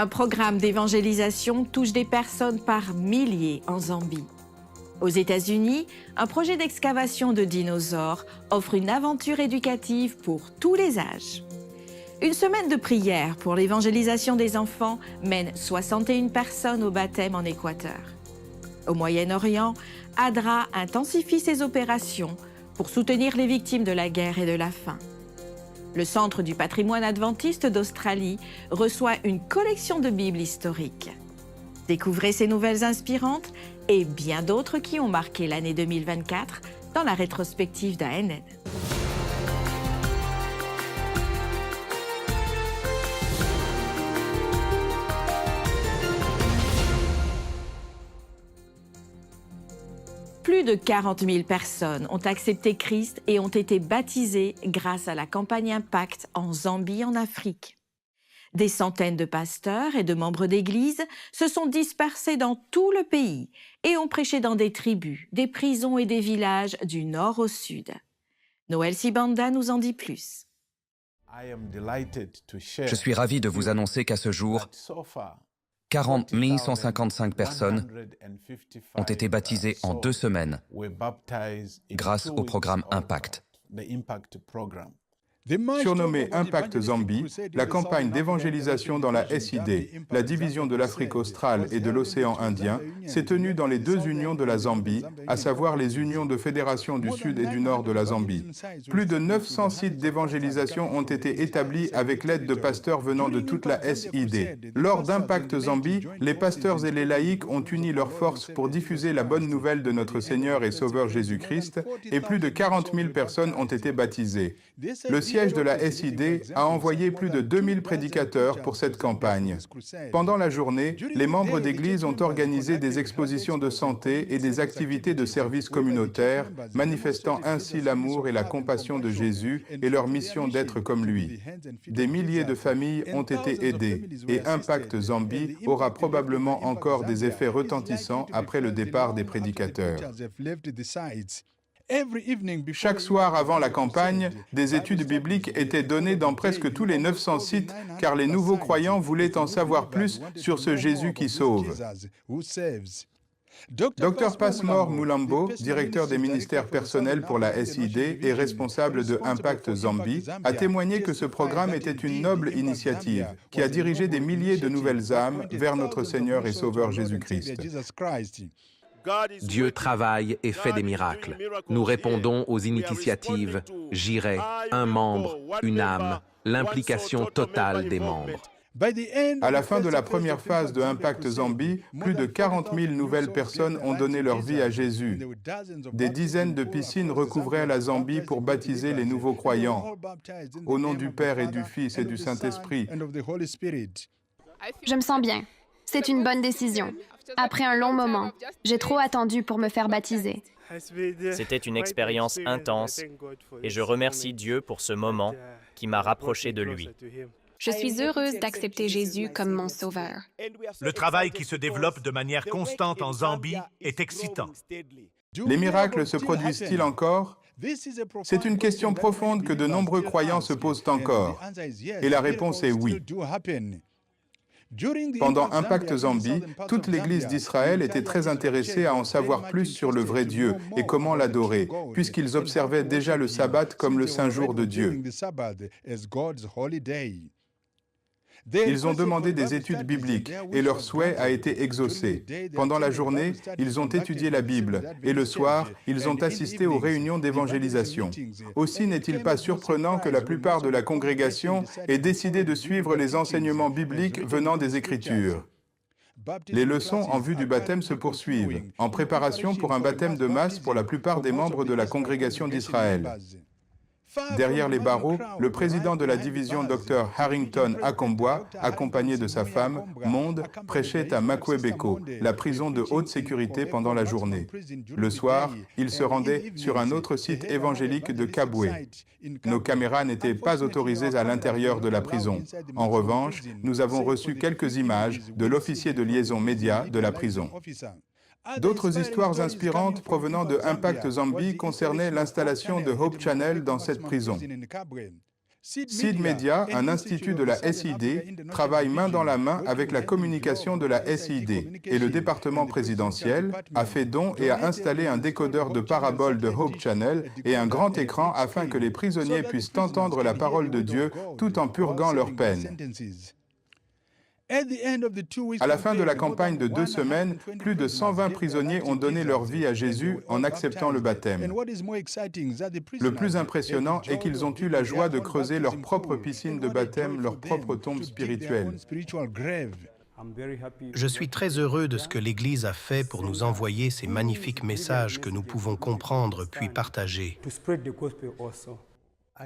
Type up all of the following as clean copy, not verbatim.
Un programme d'évangélisation touche des personnes par milliers en Zambie. Aux États-Unis, un projet d'excavation de dinosaures offre une aventure éducative pour tous les âges. Une semaine de prière pour l'évangélisation des enfants mène 61 personnes au baptême en Équateur. Au Moyen-Orient, ADRA intensifie ses opérations pour soutenir les victimes de la guerre et de la faim. Le Centre du patrimoine adventiste d'Australie reçoit une collection de Bibles historiques. Découvrez ces nouvelles inspirantes et bien d'autres qui ont marqué l'année 2024 dans la rétrospective d'ANN. Plus de 40 000 personnes ont accepté Christ et ont été baptisées grâce à la campagne Impact en Zambie, en Afrique. Des centaines de pasteurs et de membres d'église se sont dispersés dans tout le pays et ont prêché dans des tribus, des prisons et des villages du nord au sud. Noël Sibanda nous en dit plus. Je suis ravi de vous annoncer qu'à ce jour, 40 155 personnes ont été baptisées en 2 semaines grâce au programme Impact. Surnommée Impact Zambie, la campagne d'évangélisation dans la SID, la division de l'Afrique australe et de l'océan Indien, s'est tenue dans les 2 unions de la Zambie, à savoir les unions de fédération du sud et du nord de la Zambie. Plus de 900 sites d'évangélisation ont été établis avec l'aide de pasteurs venant de toute la SID. Lors d'Impact Zambie, les pasteurs et les laïcs ont uni leurs forces pour diffuser la bonne nouvelle de notre Seigneur et Sauveur Jésus-Christ, et plus de 40 000 personnes ont été baptisées. Le siège de la SID a envoyé plus de 2000 prédicateurs pour cette campagne. Pendant la journée, les membres d'église ont organisé des expositions de santé et des activités de service communautaire, manifestant ainsi l'amour et la compassion de Jésus et leur mission d'être comme lui. Des milliers de familles ont été aidées et Impact Zambie aura probablement encore des effets retentissants après le départ des prédicateurs. Chaque soir avant la campagne, des études bibliques étaient données dans presque tous les 900 sites car les nouveaux croyants voulaient en savoir plus sur ce Jésus qui sauve. Dr Passmore Mulambo, directeur des ministères personnels pour la SID et responsable de Impact Zambie, a témoigné que ce programme était une noble initiative qui a dirigé des milliers de nouvelles âmes vers notre Seigneur et Sauveur Jésus-Christ. Dieu travaille et fait des miracles. Nous répondons aux initiatives « J'irai »,« un membre »,« une âme », l'implication totale des membres. À la fin de la première phase de Impact Zambie, plus de 40 000 nouvelles personnes ont donné leur vie à Jésus. Des dizaines de piscines recouvraient la Zambie pour baptiser les nouveaux croyants. Au nom du Père et du Fils et du Saint-Esprit. Je me sens bien. C'est une bonne décision. Après un long moment, j'ai trop attendu pour me faire baptiser. C'était une expérience intense et je remercie Dieu pour ce moment qui m'a rapproché de lui. Je suis heureuse d'accepter Jésus comme mon sauveur. Le travail qui se développe de manière constante en Zambie est excitant. Les miracles se produisent-ils encore? C'est une question profonde que de nombreux croyants se posent encore. Et la réponse est oui. Pendant Impact Zambie, toute l'Église d'Israël était très intéressée à en savoir plus sur le vrai Dieu et comment l'adorer, puisqu'ils observaient déjà le sabbat comme le saint jour de Dieu. Ils ont demandé des études bibliques et leur souhait a été exaucé. Pendant la journée, ils ont étudié la Bible et le soir, ils ont assisté aux réunions d'évangélisation. Aussi n'est-il pas surprenant que la plupart de la congrégation ait décidé de suivre les enseignements bibliques venant des Écritures. Les leçons en vue du baptême se poursuivent, en préparation pour un baptême de masse pour la plupart des membres de la congrégation d'Israël. Derrière les barreaux, le président de la division Dr Harrington Akombwa, accompagné de sa femme, Monde, prêchait à Makwebeko, la prison de haute sécurité pendant la journée. Le soir, il se rendait sur un autre site évangélique de Kabwe. Nos caméras n'étaient pas autorisées à l'intérieur de la prison. En revanche, nous avons reçu quelques images de l'officier de liaison média de la prison. D'autres histoires inspirantes provenant de Impact Zambie concernaient l'installation de Hope Channel dans cette prison. Seed Media, un institut de la SID, travaille main dans la main avec la communication de la SID et le département présidentiel a fait don et a installé un décodeur de parabole de Hope Channel et un grand écran afin que les prisonniers puissent entendre la parole de Dieu tout en purgant leur peine. À la fin de la campagne de 2 semaines, plus de 120 prisonniers ont donné leur vie à Jésus en acceptant le baptême. Le plus impressionnant est qu'ils ont eu la joie de creuser leur propre piscine de baptême, leur propre tombe spirituelle. Je suis très heureux de ce que l'Église a fait pour nous envoyer ces magnifiques messages que nous pouvons comprendre puis partager.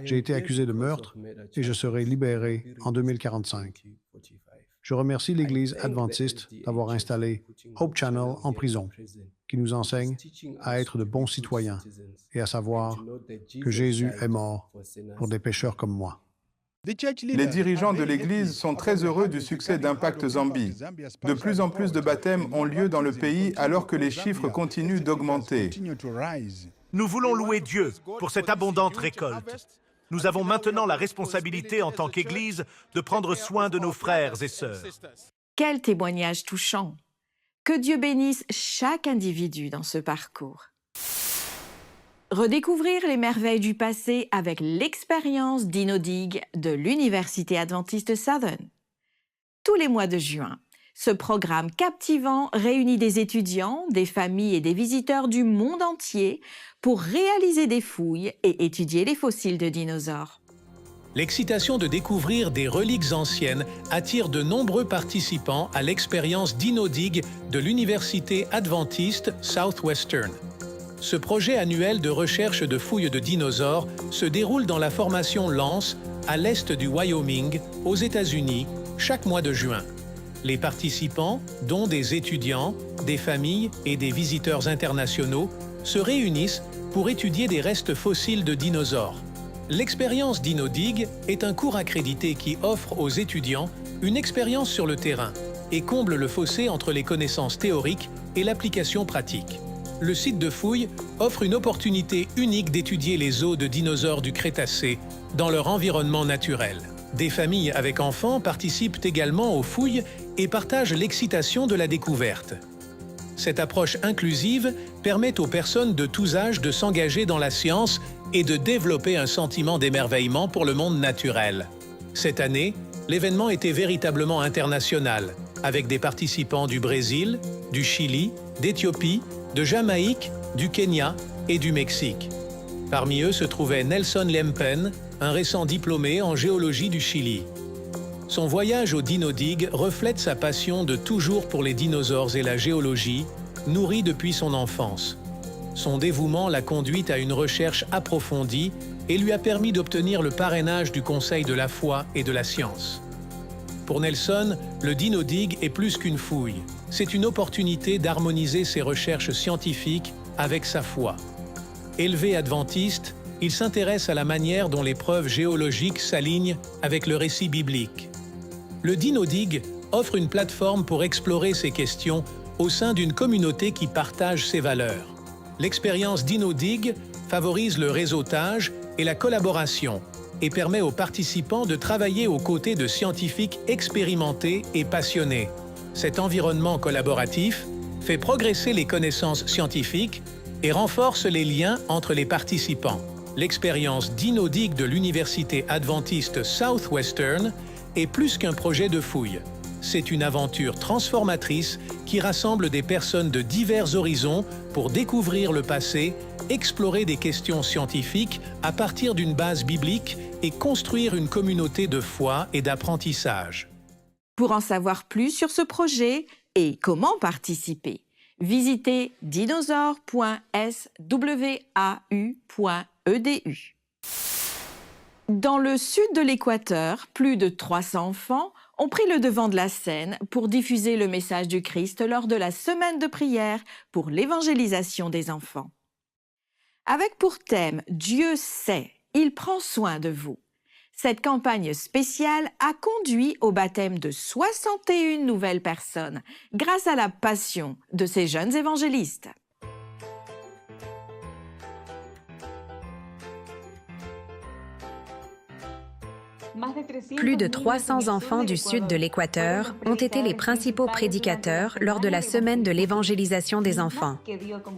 J'ai été accusé de meurtre et je serai libéré en 2045. Je remercie l'Église adventiste d'avoir installé Hope Channel en prison, qui nous enseigne à être de bons citoyens et à savoir que Jésus est mort pour des pécheurs comme moi. Les dirigeants de l'Église sont très heureux du succès d'Impact Zambie. De plus en plus de baptêmes ont lieu dans le pays alors que les chiffres continuent d'augmenter. Nous voulons louer Dieu pour cette abondante récolte. Nous avons maintenant la responsabilité en tant qu'Église de prendre soin de nos frères et sœurs. Quel témoignage touchant! Que Dieu bénisse chaque individu dans ce parcours. Redécouvrir les merveilles du passé avec l'expérience Dino Dig de l'Université adventiste Southern. Tous les mois de juin, ce programme captivant réunit des étudiants, des familles et des visiteurs du monde entier pour réaliser des fouilles et étudier les fossiles de dinosaures. L'excitation de découvrir des reliques anciennes attire de nombreux participants à l'expérience Dino Dig de l'Université adventiste Southwestern. Ce projet annuel de recherche de fouilles de dinosaures se déroule dans la formation Lance, à l'est du Wyoming, aux États-Unis, chaque mois de juin. Les participants, dont des étudiants, des familles et des visiteurs internationaux, se réunissent pour étudier des restes fossiles de dinosaures. L'expérience Dino Dig est un cours accrédité qui offre aux étudiants une expérience sur le terrain et comble le fossé entre les connaissances théoriques et l'application pratique. Le site de fouilles offre une opportunité unique d'étudier les os de dinosaures du Crétacé dans leur environnement naturel. Des familles avec enfants participent également aux fouilles et partagent l'excitation de la découverte. Cette approche inclusive permet aux personnes de tous âges de s'engager dans la science et de développer un sentiment d'émerveillement pour le monde naturel. Cette année, l'événement était véritablement international, avec des participants du Brésil, du Chili, d'Éthiopie, de Jamaïque, du Kenya et du Mexique. Parmi eux se trouvait Nelson Lempen, un récent diplômé en géologie du Chili. Son voyage au Dino Dig reflète sa passion de toujours pour les dinosaures et la géologie, nourrie depuis son enfance. Son dévouement l'a conduite à une recherche approfondie et lui a permis d'obtenir le parrainage du Conseil de la foi et de la science. Pour Nelson, le Dino Dig est plus qu'une fouille. C'est une opportunité d'harmoniser ses recherches scientifiques avec sa foi. Élevé adventiste, il s'intéresse à la manière dont les preuves géologiques s'alignent avec le récit biblique. Le Dino Dig offre une plateforme pour explorer ces questions au sein d'une communauté qui partage ses valeurs. L'expérience Dino Dig favorise le réseautage et la collaboration et permet aux participants de travailler aux côtés de scientifiques expérimentés et passionnés. Cet environnement collaboratif fait progresser les connaissances scientifiques et renforce les liens entre les participants. L'expérience Dino Dig de l'Université adventiste Southwestern est plus qu'un projet de fouille. C'est une aventure transformatrice qui rassemble des personnes de divers horizons pour découvrir le passé, explorer des questions scientifiques à partir d'une base biblique et construire une communauté de foi et d'apprentissage. Pour en savoir plus sur ce projet et comment participer, visitez dinosaures.swau.edu. Dans le sud de l'Équateur, plus de 300 enfants ont pris le devant de la scène pour diffuser le message du Christ lors de la semaine de prière pour l'évangélisation des enfants. Avec pour thème « Dieu sait, il prend soin de vous », cette campagne spéciale a conduit au baptême de 61 nouvelles personnes grâce à la passion de ces jeunes évangélistes. Plus de 300 enfants du sud de l'Équateur ont été les principaux prédicateurs lors de la semaine de l'évangélisation des enfants.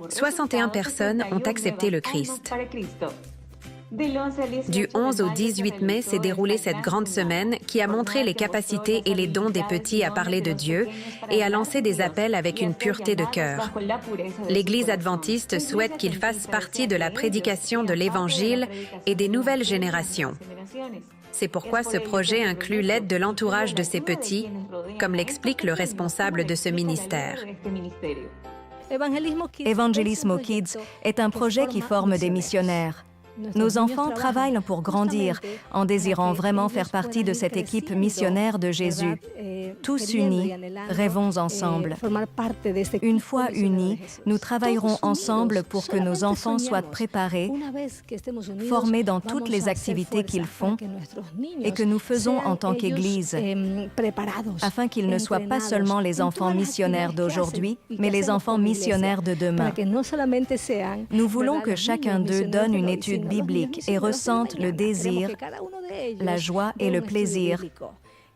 61 personnes ont accepté le Christ. Du 11 au 18 mai s'est déroulée cette grande semaine qui a montré les capacités et les dons des petits à parler de Dieu et à lancer des appels avec une pureté de cœur. L'Église adventiste souhaite qu'ils fassent partie de la prédication de l'Évangile et des nouvelles générations. C'est pourquoi ce projet inclut l'aide de l'entourage de ces petits, comme l'explique le responsable de ce ministère. Evangelismo Kids est un projet qui forme des missionnaires. Nos enfants travaillent pour grandir en désirant vraiment faire partie de cette équipe missionnaire de Jésus. Tous unis, rêvons ensemble. Une fois unis, nous travaillerons ensemble pour que nos enfants soient préparés, formés dans toutes les activités qu'ils font et que nous faisons en tant qu'Église, afin qu'ils ne soient pas seulement les enfants missionnaires d'aujourd'hui, mais les enfants missionnaires de demain. Nous voulons que chacun d'eux donne une étude biblique et ressente le désir, la joie et le plaisir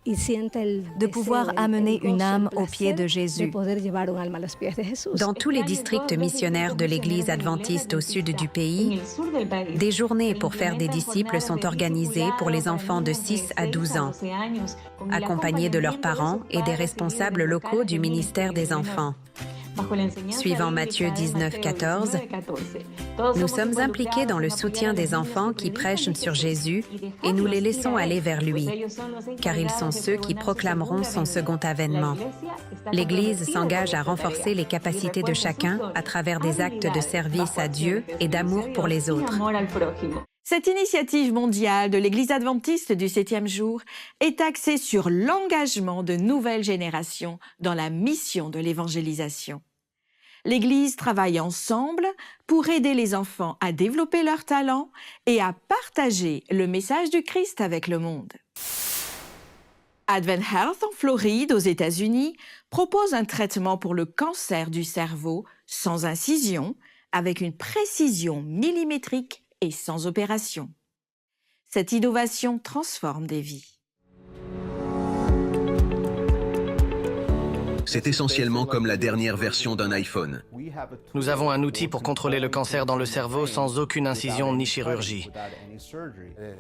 de pouvoir amener une âme aux pieds de Jésus. Dans tous les districts missionnaires de l'Église adventiste au sud du pays, des journées pour faire des disciples sont organisées pour les enfants de 6 à 12 ans, accompagnés de leurs parents et des responsables locaux du ministère des enfants. Suivant Matthieu 19, 14, nous sommes impliqués dans le soutien des enfants qui prêchent sur Jésus et nous les laissons aller vers lui, car ils sont ceux qui proclameront son second avènement. L'Église s'engage à renforcer les capacités de chacun à travers des actes de service à Dieu et d'amour pour les autres. Cette initiative mondiale de l'Église adventiste du 7e jour est axée sur l'engagement de nouvelles générations dans la mission de l'évangélisation. L'Église travaille ensemble pour aider les enfants à développer leurs talents et à partager le message du Christ avec le monde. Advent Health en Floride, aux États-Unis, propose un traitement pour le cancer du cerveau sans incision, avec une précision millimétrique et sans opération. Cette innovation transforme des vies. C'est essentiellement comme la dernière version d'un iPhone. Nous avons un outil pour contrôler le cancer dans le cerveau sans aucune incision ni chirurgie.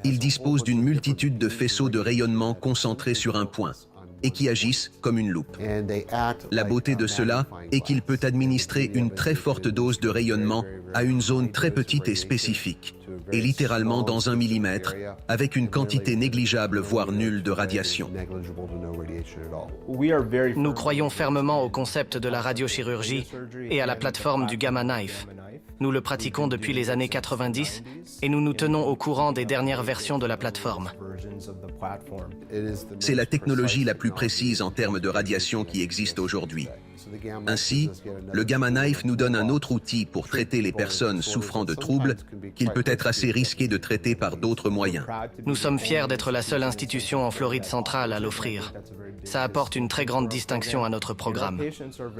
Il dispose d'une multitude de faisceaux de rayonnement concentrés sur un point et qui agissent comme une loupe. La beauté de cela est qu'il peut administrer une très forte dose de rayonnement à une zone très petite et spécifique, et littéralement dans 1 millimètre, avec une quantité négligeable voire nulle de radiation. Nous croyons fermement au concept de la radiochirurgie et à la plateforme du Gamma Knife. Nous le pratiquons depuis les années 90 et nous nous tenons au courant des dernières versions de la plateforme. C'est la technologie la plus précise en termes de radiation qui existe aujourd'hui. Ainsi, le Gamma Knife nous donne un autre outil pour traiter les personnes souffrant de troubles qu'il peut être assez risqué de traiter par d'autres moyens. Nous sommes fiers d'être la seule institution en Floride centrale à l'offrir. Ça apporte une très grande distinction à notre programme.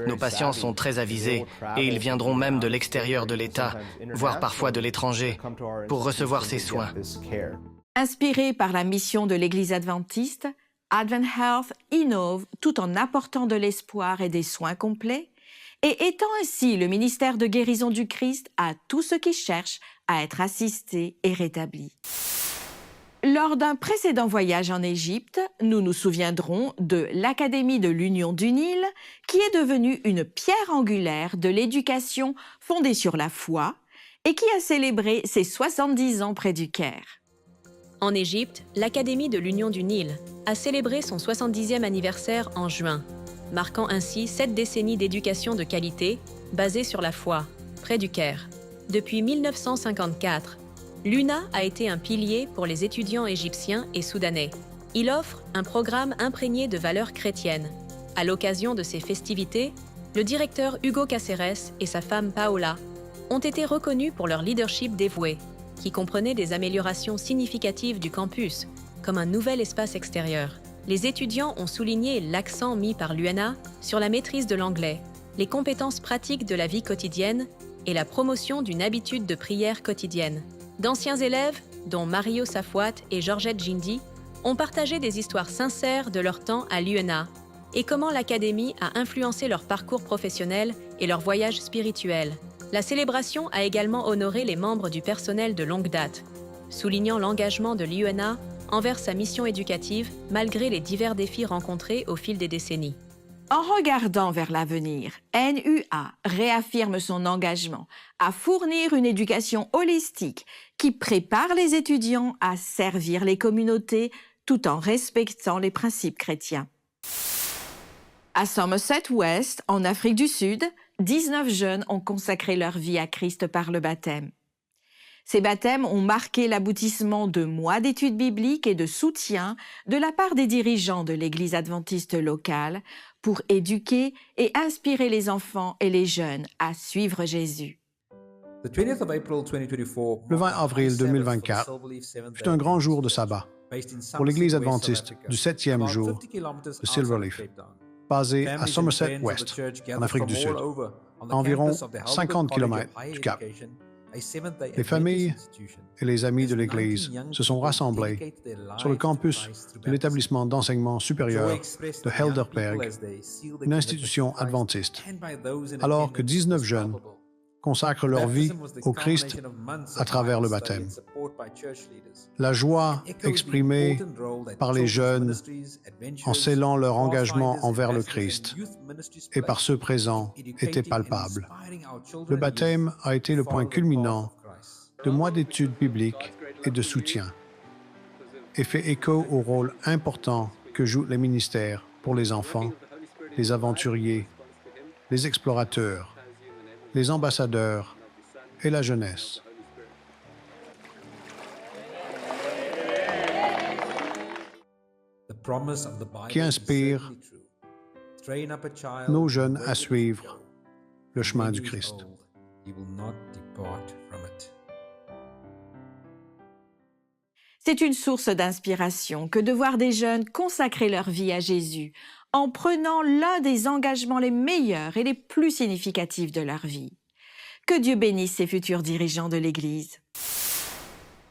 Nos patients sont très avisés et ils viendront même de l'extérieur de l'État, voire parfois de l'étranger, pour recevoir ces soins. Inspiré par la mission de l'Église adventiste, Advent Health innove tout en apportant de l'espoir et des soins complets et étend ainsi le ministère de guérison du Christ à tous ceux qui cherchent à être assistés et rétablis. Lors d'un précédent voyage en Égypte, nous nous souviendrons de l'Académie de l'Union du Nil, qui est devenue une pierre angulaire de l'éducation fondée sur la foi et qui a célébré ses 70 ans près du Caire. En Égypte, l'Académie de l'Union du Nil a célébré son 70e anniversaire en juin, marquant ainsi 7 décennies d'éducation de qualité basée sur la foi, près du Caire. Depuis 1954, l'UNA a été un pilier pour les étudiants égyptiens et soudanais. Il offre un programme imprégné de valeurs chrétiennes. À l'occasion de ces festivités, le directeur Hugo Caceres et sa femme Paola ont été reconnus pour leur leadership dévoué, qui comprenait des améliorations significatives du campus, comme un nouvel espace extérieur. Les étudiants ont souligné l'accent mis par l'UNA sur la maîtrise de l'anglais, les compétences pratiques de la vie quotidienne et la promotion d'une habitude de prière quotidienne. D'anciens élèves, dont Mario Safouat et Georgette Gindi, ont partagé des histoires sincères de leur temps à l'UNA et comment l'Académie a influencé leur parcours professionnel et leur voyage spirituel. La célébration a également honoré les membres du personnel de longue date, soulignant l'engagement de l'UNA envers sa mission éducative malgré les divers défis rencontrés au fil des décennies. En regardant vers l'avenir, NUA réaffirme son engagement à fournir une éducation holistique qui prépare les étudiants à servir les communautés tout en respectant les principes chrétiens. À Somerset West, en Afrique du Sud, 19 jeunes ont consacré leur vie à Christ par le baptême. Ces baptêmes ont marqué l'aboutissement de mois d'études bibliques et de soutien de la part des dirigeants de l'Église adventiste locale pour éduquer et inspirer les enfants et les jeunes à suivre Jésus. Le 20 avril 2024 fut un grand jour de sabbat pour l'Église adventiste du 7e jour de Silverleaf, basée à Somerset West, en Afrique du Sud, à environ 50 km du Cap. Les familles et les amis de l'Église se sont rassemblés sur le campus de l'établissement d'enseignement supérieur de Helderberg, une institution adventiste, alors que 19 jeunes consacrent leur vie au Christ à travers le baptême. La joie exprimée par les jeunes en scellant leur engagement envers le Christ et par ceux présents était palpable. Le baptême a été le point culminant de mois d'études bibliques et de soutien et fait écho au rôle important que jouent les ministères pour les enfants, les aventuriers, les explorateurs, les ambassadeurs et la jeunesse. Qui inspire nos jeunes à suivre le chemin du Christ. C'est une source d'inspiration que de voir des jeunes consacrer leur vie à Jésus en prenant l'un des engagements les meilleurs et les plus significatifs de leur vie. Que Dieu bénisse ces futurs dirigeants de l'Église.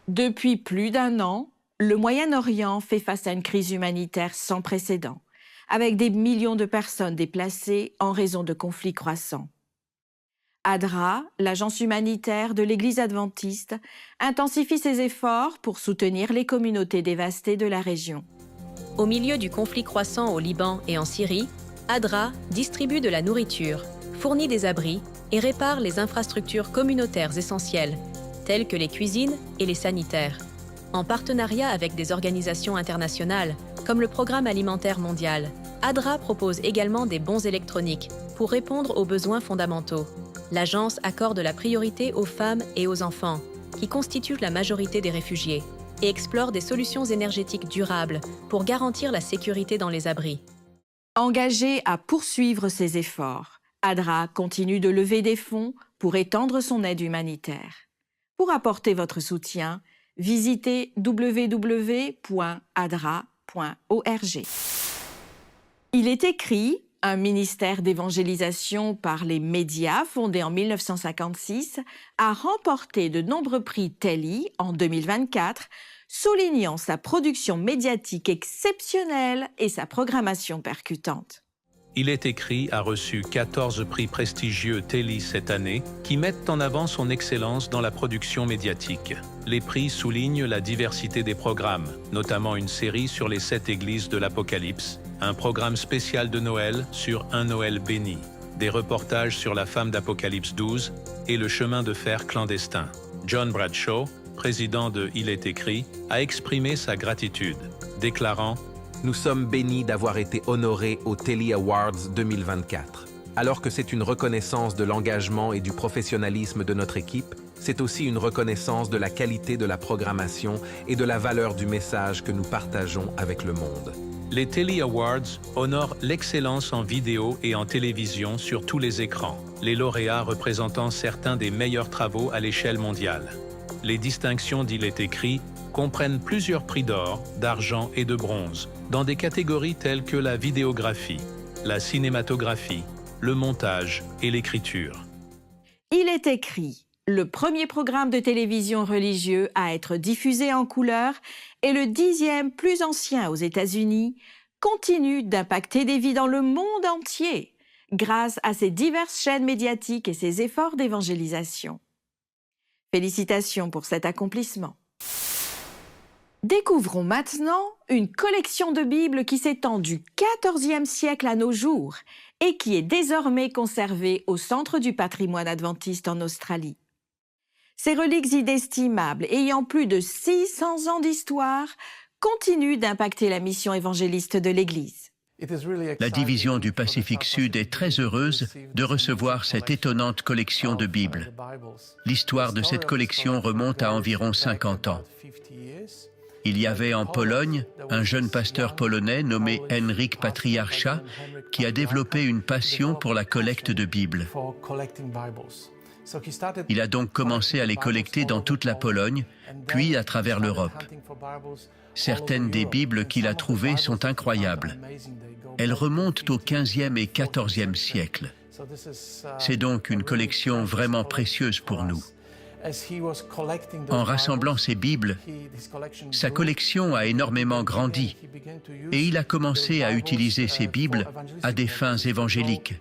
Depuis plus d'1 an, le Moyen-Orient fait face à une crise humanitaire sans précédent, avec des millions de personnes déplacées en raison de conflits croissants. ADRA, l'agence humanitaire de l'Église adventiste, intensifie ses efforts pour soutenir les communautés dévastées de la région. Au milieu du conflit croissant au Liban et en Syrie, ADRA distribue de la nourriture, fournit des abris et répare les infrastructures communautaires essentielles, telles que les cuisines et les sanitaires. En partenariat avec des organisations internationales, comme le Programme alimentaire mondial, ADRA propose également des bons électroniques pour répondre aux besoins fondamentaux. L'agence accorde la priorité aux femmes et aux enfants, qui constituent la majorité des réfugiés, et explore des solutions énergétiques durables pour garantir la sécurité dans les abris. Engagée à poursuivre ses efforts, ADRA continue de lever des fonds pour étendre son aide humanitaire. Pour apporter votre soutien, visitez www.adra.org. Il est écrit, un ministère d'évangélisation par les médias fondé en 1956 a remporté de nombreux prix Telly en 2024, soulignant sa production médiatique exceptionnelle et sa programmation percutante. Il est écrit a reçu 14 prix prestigieux Telly cette année qui mettent en avant son excellence dans la production médiatique. Les prix soulignent la diversité des programmes, notamment une série sur les 7 églises de l'Apocalypse, un programme spécial de Noël sur Un Noël béni, des reportages sur la femme d'Apocalypse 12 et le chemin de fer clandestin. John Bradshaw, président de Il est écrit, a exprimé sa gratitude, déclarant « Nous sommes bénis d'avoir été honorés aux Telly Awards 2024. Alors que c'est une reconnaissance de l'engagement et du professionnalisme de notre équipe, c'est aussi une reconnaissance de la qualité de la programmation et de la valeur du message que nous partageons avec le monde. » Les Telly Awards honorent l'excellence en vidéo et en télévision sur tous les écrans, les lauréats représentant certains des meilleurs travaux à l'échelle mondiale. Les distinctions d'Il est écrit comprennent plusieurs prix d'or, d'argent et de bronze, dans des catégories telles que la vidéographie, la cinématographie, le montage et l'écriture. Il est écrit, le premier programme de télévision religieux à être diffusé en couleur et le 10e plus ancien aux États-Unis, continue d'impacter des vies dans le monde entier grâce à ses diverses chaînes médiatiques et ses efforts d'évangélisation. Félicitations pour cet accomplissement. Découvrons maintenant une collection de Bibles qui s'étend du XIVe siècle à nos jours et qui est désormais conservée au Centre du patrimoine adventiste en Australie. Ces reliques inestimables, ayant plus de 600 ans d'histoire, continuent d'impacter la mission évangéliste de l'Église. La division du Pacifique Sud est très heureuse de recevoir cette étonnante collection de Bibles. L'histoire de cette collection remonte à environ 50 ans. Il y avait en Pologne un jeune pasteur polonais nommé Henryk Patriarcha qui a développé une passion pour la collecte de Bibles. Il a donc commencé à les collecter dans toute la Pologne, puis à travers l'Europe. Certaines des Bibles qu'il a trouvées sont incroyables. Elles remontent au XVe et XIVe siècle. C'est donc une collection vraiment précieuse pour nous. En rassemblant ces Bibles, sa collection a énormément grandi et il a commencé à utiliser ces Bibles à des fins évangéliques.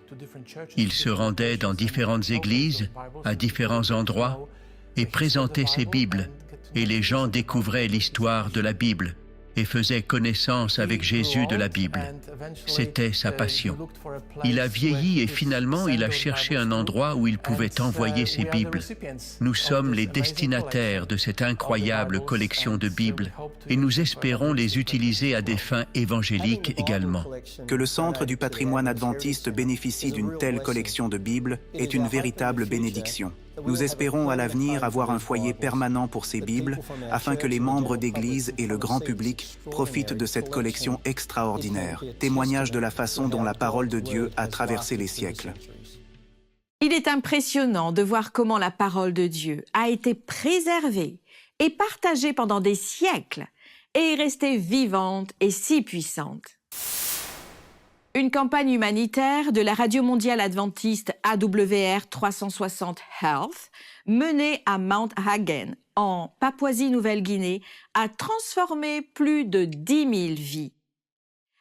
Il se rendait dans différentes églises, à différents endroits, et présentait ces Bibles, et les gens découvraient l'histoire de la Bible et faisaient connaissance avec Jésus de la Bible. C'était sa passion. Il a vieilli et finalement il a cherché un endroit où il pouvait envoyer ses Bibles. Nous sommes les destinataires de cette incroyable collection de Bibles et nous espérons les utiliser à des fins évangéliques également. Que le Centre du patrimoine adventiste bénéficie d'une telle collection de Bibles est une véritable bénédiction. Nous espérons à l'avenir avoir un foyer permanent pour ces Bibles afin que les membres d'Église et le grand public profitent de cette collection extraordinaire, témoignage de la façon dont la parole de Dieu a traversé les siècles. Il est impressionnant de voir comment la parole de Dieu a été préservée et partagée pendant des siècles et est restée vivante et si puissante. Une campagne humanitaire de la Radio mondiale adventiste AWR 360 Health, menée à Mount Hagen, en Papouasie-Nouvelle-Guinée, a transformé plus de 10 000 vies.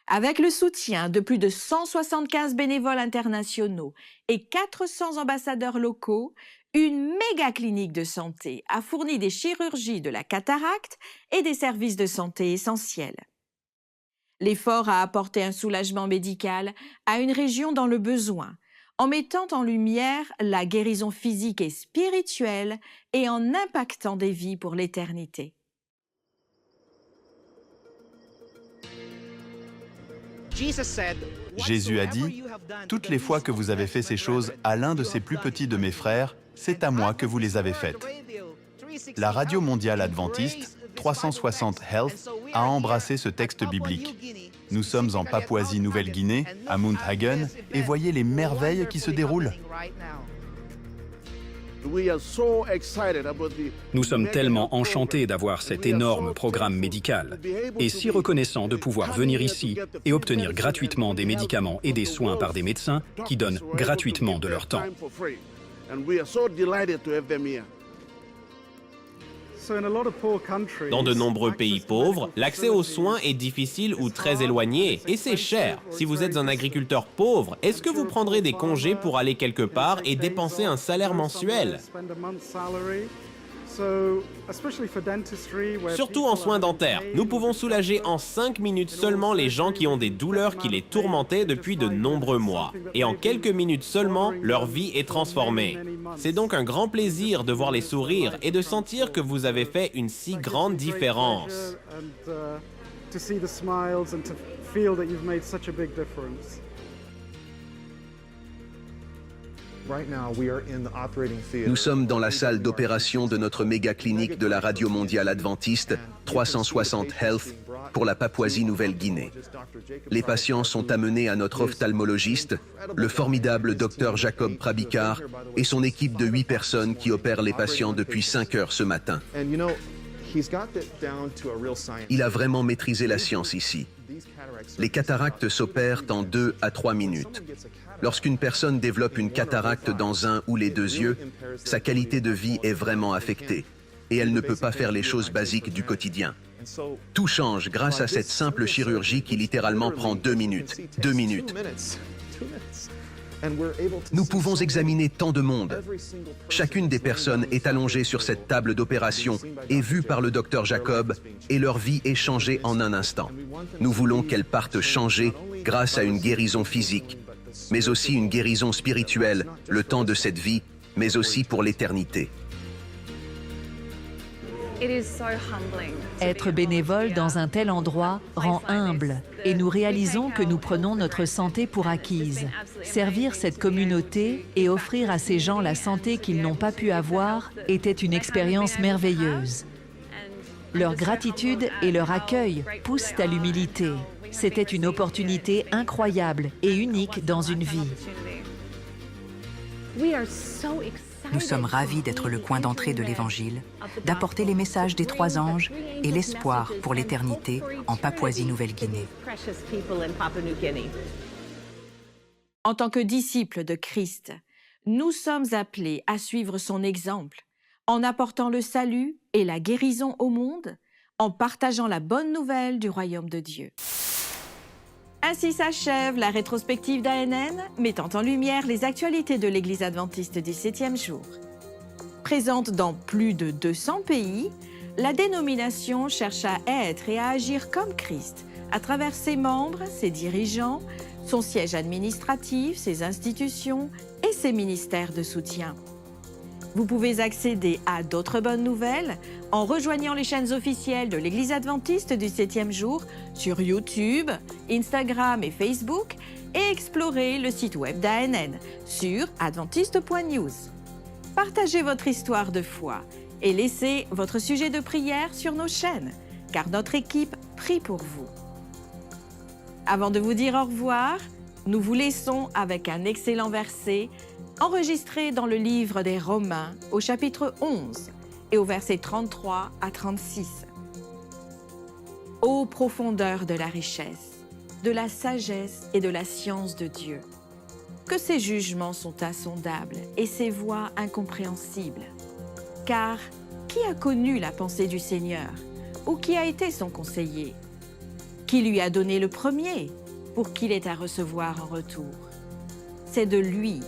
Avec le soutien de plus de 175 bénévoles internationaux et 400 ambassadeurs locaux, une méga clinique de santé a fourni des chirurgies de la cataracte et des services de santé essentiels. L'effort a apporté un soulagement médical à une région dans le besoin, en mettant en lumière la guérison physique et spirituelle et en impactant des vies pour l'éternité. Jésus a dit, « Toutes les fois que vous avez fait ces choses à l'un de ces plus petits de mes frères, c'est à moi que vous les avez faites. » La Radio mondiale adventiste 360 Health a embrassé ce texte biblique. Nous sommes en Papouasie-Nouvelle-Guinée, à Mount Hagen, et voyez les merveilles qui se déroulent. Nous sommes tellement enchantés d'avoir cet énorme programme médical et si reconnaissants de pouvoir venir ici et obtenir gratuitement des médicaments et des soins par des médecins qui donnent gratuitement de leur temps. Dans de nombreux pays pauvres, l'accès aux soins est difficile ou très éloigné, et c'est cher. Si vous êtes un agriculteur pauvre, est-ce que vous prendrez des congés pour aller quelque part et dépenser un salaire mensuel? Surtout en soins dentaires, nous pouvons soulager en 5 minutes seulement les gens qui ont des douleurs qui les tourmentaient depuis de nombreux mois. Et en quelques minutes seulement, leur vie est transformée. C'est donc un grand plaisir de voir les sourires et de sentir que vous avez fait une si grande différence. Nous sommes dans la salle d'opération de notre méga clinique de la Radio mondiale adventiste 360 Health pour la Papouasie-Nouvelle-Guinée. Les patients sont amenés à notre ophtalmologiste, le formidable Dr Jacob Prabikar et son équipe de 8 personnes qui opèrent les patients depuis 5 heures ce matin. Il a vraiment maîtrisé la science ici. Les cataractes s'opèrent en 2 à 3 minutes. Lorsqu'une personne développe une cataracte dans un ou les 2 yeux, sa qualité de vie est vraiment affectée et elle ne peut pas faire les choses basiques du quotidien. Tout change grâce à cette simple chirurgie qui littéralement prend 2 minutes. 2 minutes. Nous pouvons examiner tant de monde. Chacune des personnes est allongée sur cette table d'opération et vue par le docteur Jacob, et leur vie est changée en un instant. Nous voulons qu'elles partent changées grâce à une guérison physique, mais aussi une guérison spirituelle, le temps de cette vie, mais aussi pour l'éternité. Être bénévole dans un tel endroit rend humble et nous réalisons que nous prenons notre santé pour acquise. Servir cette communauté et offrir à ces gens la santé qu'ils n'ont pas pu avoir était une expérience merveilleuse. Leur gratitude et leur accueil poussent à l'humilité. C'était une opportunité incroyable et unique dans une vie. Nous sommes ravis d'être le coin d'entrée de l'Évangile, d'apporter les messages des 3 anges et l'espoir pour l'éternité en Papouasie-Nouvelle-Guinée. En tant que disciples de Christ, nous sommes appelés à suivre son exemple, en apportant le salut et la guérison au monde, en partageant la bonne nouvelle du royaume de Dieu. Ainsi s'achève la rétrospective d'ANN, mettant en lumière les actualités de l'Église adventiste du 7e jour. Présente dans plus de 200 pays, la dénomination cherche à être et à agir comme Christ, à travers ses membres, ses dirigeants, son siège administratif, ses institutions et ses ministères de soutien. Vous pouvez accéder à d'autres bonnes nouvelles en rejoignant les chaînes officielles de l'Église adventiste du 7e jour sur YouTube, Instagram et Facebook et explorer le site web d'ANN sur adventiste.news. Partagez votre histoire de foi et laissez votre sujet de prière sur nos chaînes, car notre équipe prie pour vous. Avant de vous dire au revoir, nous vous laissons avec un excellent verset enregistré dans le livre des Romains au chapitre 11 et au verset 33 à 36. Ô profondeur de la richesse, de la sagesse et de la science de Dieu, que ses jugements sont insondables et ses voies incompréhensibles. Car qui a connu la pensée du Seigneur ou qui a été son conseiller? Qui lui a donné le premier pour qu'il ait à recevoir en retour? C'est de lui,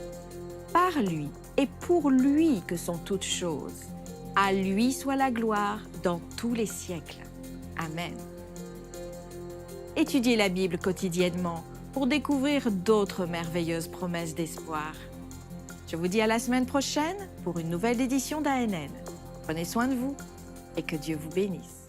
par lui et pour lui que sont toutes choses. À lui soit la gloire dans tous les siècles. Amen. Étudiez la Bible quotidiennement pour découvrir d'autres merveilleuses promesses d'espoir. Je vous dis à la semaine prochaine pour une nouvelle édition d'ANN. Prenez soin de vous et que Dieu vous bénisse.